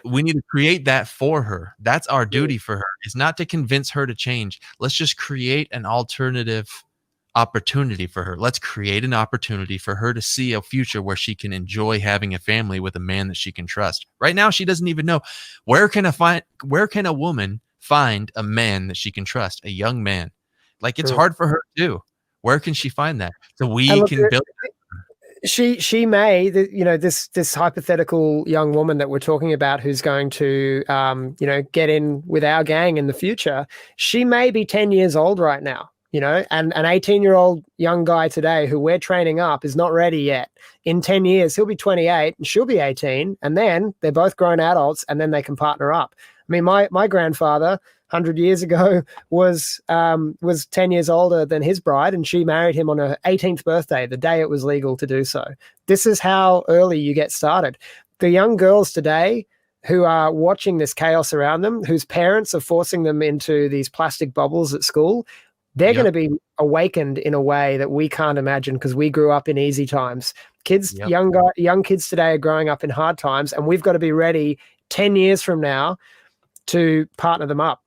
We need to create that for her. That's our duty for her. It's not to convince her to change. Let's just create an alternative opportunity for her. Let's create an opportunity for her to see a future where she can enjoy having a family with a man that she can trust. Right now, she doesn't even know where can a woman find a man that she can trust, a young man. Like, it's True. hard for her too. Where can she find that? So And we look, can build. she may, this hypothetical young woman that we're talking about who's going to get in with our gang in the future, she may be 10 years old right now, and an 18-year-old young guy today who we're training up is not ready yet. In 10 years he'll be 28 and she'll be 18, and then they're both grown adults, and then they can partner up. I mean, my grandfather 100 years ago was 10 years older than his bride, and she married him on her 18th birthday, the day it was legal to do so. This is how early you get started. The young girls today who are watching this chaos around them, whose parents are forcing them into these plastic bubbles at school, they're going to be awakened in a way that we can't imagine, because we grew up in easy times. Young kids today are growing up in hard times, and we've got to be ready 10 years from now to partner them up.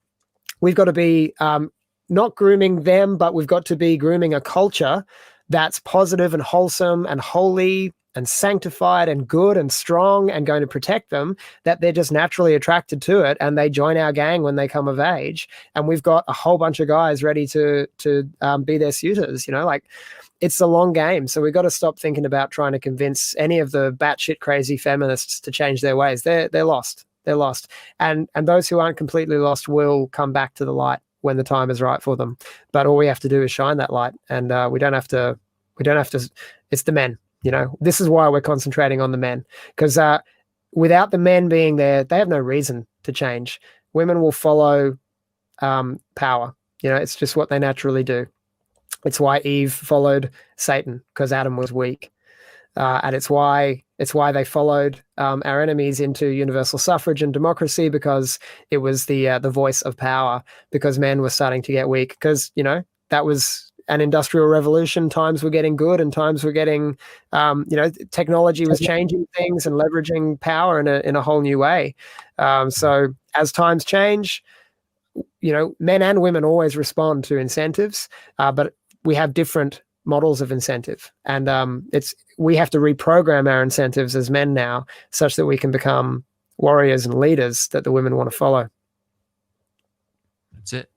We've got to be not grooming them, but we've got to be grooming a culture that's positive and wholesome and holy and sanctified and good and strong and going to protect them, that they're just naturally attracted to it and they join our gang when they come of age. And we've got a whole bunch of guys ready to be their suitors. It's a long game. So we've got to stop thinking about trying to convince any of the batshit crazy feminists to change their ways. They're lost. They're lost. And those who aren't completely lost will come back to the light when the time is right for them. But all we have to do is shine that light. And we don't have to, it's the men, this is why we're concentrating on the men, because without the men being there, they have no reason to change. Women will follow power. It's just what they naturally do. It's why Eve followed Satan, because Adam was weak. And it's why they followed our enemies into universal suffrage and democracy, because it was the voice of power, because men were starting to get weak, because that was an industrial revolution. Times were getting good, and times were getting technology was changing things and leveraging power in a whole new way. So as times change, men and women always respond to incentives, but we have different models of incentive, and we have to reprogram our incentives as men now, such that we can become warriors and leaders that the women want to follow. That's it.